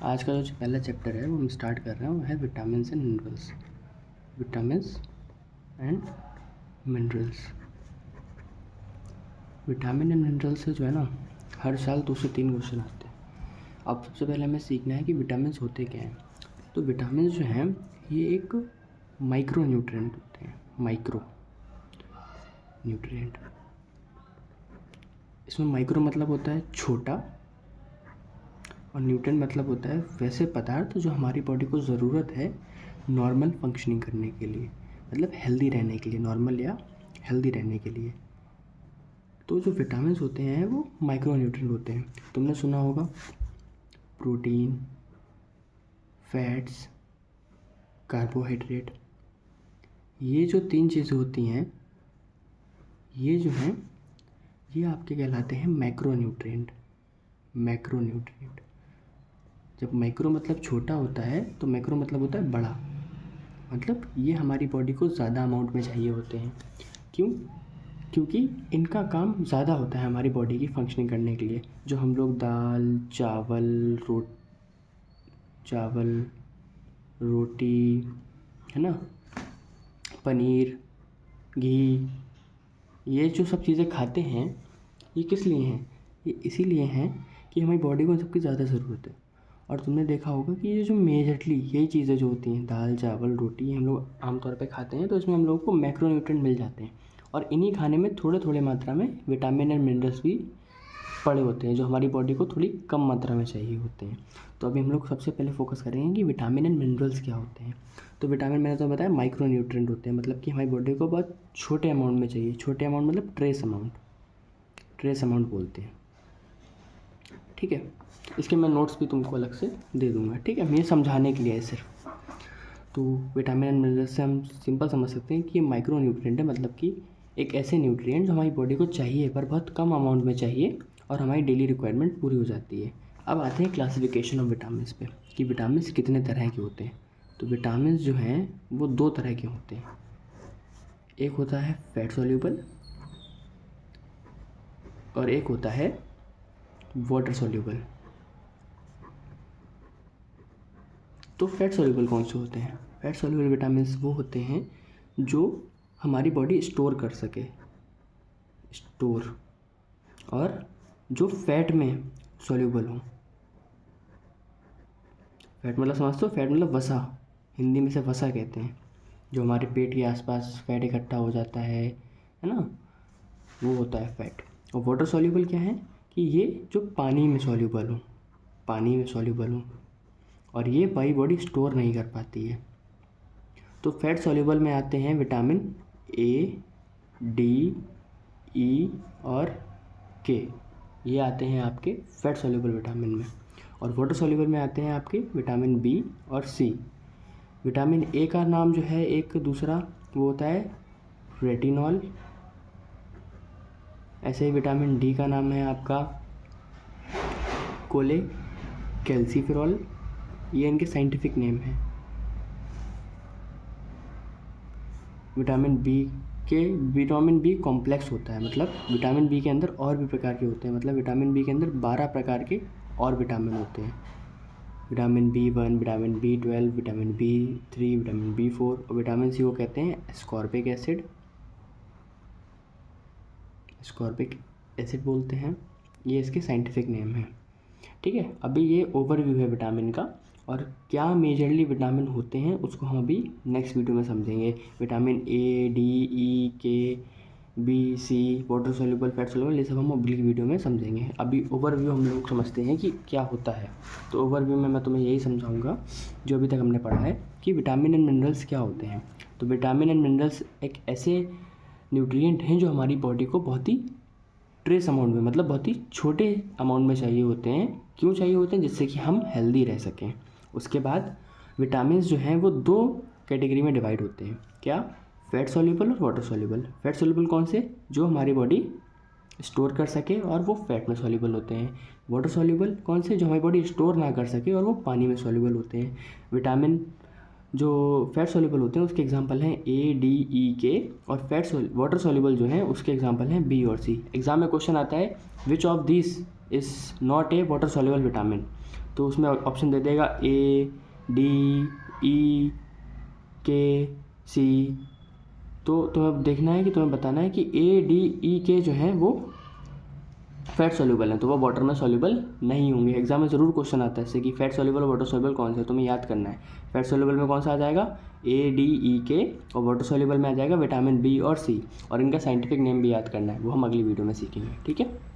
आज का जो पहला चैप्टर है वो हम स्टार्ट कर रहे हैं, वो है vitamins and minerals. Vitamins and minerals. Vitamin and minerals से जो है ना, हर साल 2 से 3 क्वेश्चन आते हैं। अब सबसे पहले हमें सीखना है कि विटामिन्स होते क्या हैं। तो विटामिन्स जो हैं ये एक माइक्रो न्यूट्रिएंट होते हैं। माइक्रो न्यूट्रिएंट, इसमें माइक्रो मतलब होता है छोटा और न्यूट्रिएंट मतलब होता है वैसे पदार्थ जो हमारी बॉडी को ज़रूरत है नॉर्मल फंक्शनिंग करने के लिए, मतलब हेल्दी रहने के लिए, नॉर्मल या हेल्दी रहने के लिए। तो जो विटामिन्स होते हैं वो माइक्रो न्यूट्रिएंट होते हैं। तुमने सुना होगा प्रोटीन, फैट्स, कार्बोहाइड्रेट, ये जो 3 चीज़ें होती हैं ये जो हैं ये आपके कहलाते हैं मैक्रो न्यूट्रिएंट। मैक्रो न्यूट्रिएंट, जब मैक्रो मतलब छोटा होता है तो मैक्रो मतलब होता है बड़ा, मतलब ये हमारी बॉडी को ज़्यादा अमाउंट में चाहिए होते हैं। क्यों? क्योंकि इनका काम ज़्यादा होता है हमारी बॉडी की फंक्शनिंग करने के लिए। जो हम लोग दाल, चावल, रोटी, है ना, पनीर, घी, ये जो सब चीज़ें खाते हैं ये किस लिए हैं? ये इसीलिए हैं कि हमारी बॉडी को इन सबकी ज़्यादा ज़रूरत है। और तुमने देखा होगा कि ये जो मेजरली यही चीज़ें जो होती हैं, दाल, चावल, रोटी, हम लोग आमतौर पे खाते हैं, तो इसमें हम लोगों को मैक्रोन्यूट्रिएंट मिल जाते हैं। और इन्हीं खाने में थोड़े थोड़े मात्रा में विटामिन एंड मिनरल्स भी पड़े होते हैं जो हमारी बॉडी को थोड़ी कम मात्रा में चाहिए होते हैं। तो अभी हम लोग सबसे पहले फोकस करेंगे कि विटामिन एंड मिनरल्स क्या होते हैं। तो विटामिन मैंने तो बताया माइक्रो न्यूट्रिएंट होते हैं, मतलब कि हमारी बॉडी को बहुत छोटे अमाउंट में चाहिए। छोटे अमाउंट मतलब ट्रेस अमाउंट बोलते हैं। ठीक है, इसके मैं नोट्स भी तुमको अलग से दे दूंगा। ठीक है, ये समझाने के लिए है सिर्फ। तो विटामिन एंड मिनरल्स से हम सिंपल समझ सकते हैं कि ये माइक्रो न्यूट्रिएंट है, मतलब कि एक ऐसे न्यूट्रिएंट जो हमारी बॉडी को चाहिए पर बहुत कम अमाउंट में चाहिए और हमारी डेली रिक्वायरमेंट पूरी हो जाती है। अब आते हैं क्लासिफिकेशन ऑफ विटामिन्स पे कि विटामिन्स कितने तरह के होते हैं। तो विटामिन्स जो हैं वो 2 तरह के होते हैं। एक होता है फैट सॉल्यूबल और एक होता है वाटर सॉल्यूबल। तो फैट सॉल्यूबल कौन से होते हैं? फैट सॉल्यूबल विटामिन्स वो होते हैं जो हमारी बॉडी स्टोर कर सके, और जो फैट में सॉल्यूबल हो। फैट मतलब समझते हो? फैट मतलब वसा, हिंदी में से वसा कहते हैं, जो हमारे पेट के आसपास फैट इकट्ठा हो जाता है ना, वो होता है फैट। और वाटर सॉल्यूबल क्या है कि ये जो पानी में सॉल्यूबल हो और ये हमारी बॉडी स्टोर नहीं कर पाती है। तो फैट सॉल्यूबल में आते हैं विटामिन ए, डी, ई और के, ये आते हैं आपके फैट सॉल्यूबल विटामिन में। और वाटर सॉल्यूबल में आते हैं आपके विटामिन बी और सी। विटामिन ए का नाम जो है एक दूसरा वो होता है रेटिनॉल। ऐसे ही विटामिन डी का नाम है आपका कैल्सीफेरॉल, ये इनके साइंटिफिक नेम है। विटामिन बी कॉम्प्लेक्स होता है, मतलब विटामिन बी के अंदर और भी प्रकार के होते हैं, मतलब विटामिन बी के अंदर 12 प्रकार के और विटामिन होते हैं। Vitamin B1, vitamin B12, vitamin B3, vitamin B4 और विटामिन सी को कहते हैं एस्कॉर्बिक एसिड बोलते हैं। ये इसके साइंटिफिक नेम है। ठीक है, अभी ये ओवरव्यू है विटामिन का, और क्या मेजरली विटामिन होते हैं उसको हम अभी नेक्स्ट वीडियो में समझेंगे। विटामिन ए, डी, ई, के, बी, सी, वाटर सॉल्यूबल, फैट सॉल्यूबल, ये सब हम अगली वीडियो में समझेंगे। अभी ओवरव्यू हम लोग समझते हैं कि क्या होता है। तो ओवरव्यू में मैं तुम्हें यही समझाऊंगा जो अभी तक हमने पढ़ा है कि विटामिन एंड मिनरल्स क्या होते हैं। तो विटामिन एंड मिनरल्स एक ऐसे न्यूट्रिएंट हैं जो हमारी बॉडी को बहुत ही ट्रेस अमाउंट में, मतलब बहुत ही छोटे अमाउंट में चाहिए होते हैं। क्यों चाहिए होते हैं? जिससे कि हम हेल्दी रह सकें। उसके बाद विटामिन्स जो हैं वो 2 कैटेगरी में डिवाइड होते हैं। क्या? फैट सॉल्यूबल और वाटर सॉल्यूबल। फैट सॉल्यूबल कौन से? जो हमारी बॉडी स्टोर कर सके और वो फैट में सॉल्यूबल होते हैं। वाटर सॉल्यूबल कौन से? जो हमारी बॉडी स्टोर ना कर सके और वो पानी में सॉल्यूबल होते हैं। विटामिन जो फैट सॉल्यूबल होते हैं उसके एग्जांपल हैं ए, डी, ई, के, और वाटर सॉल्यूबल जो हैं उसके एग्जांपल हैं बी और सी। एग्जाम में क्वेश्चन आता है which of this is not a water soluble vitamin. तो उसमें ऑप्शन दे देगा A, D, E, K, C। तो तुम्हें देखना है कि तुम्हें बताना है कि A, D, E, K जो है वो फैट सॉल्यूबल है, तो वो वाटर में सॉल्यूबल नहीं होंगे। एग्जाम में ज़रूर क्वेश्चन आता है इससे कि फैट सॉल्यूबल और वाटर सॉल्यूबल कौन से है, तुम्हें याद करना है। फैट सॉल्यूबल में कौन सा आ जाएगा, A, D, E, K, और वाटर सॉल्यूबल में आ जाएगा विटामिन B और C, और इनका साइंटिफिक नेम भी याद करना है, वो हम अगली वीडियो में सीखेंगे। ठीक है।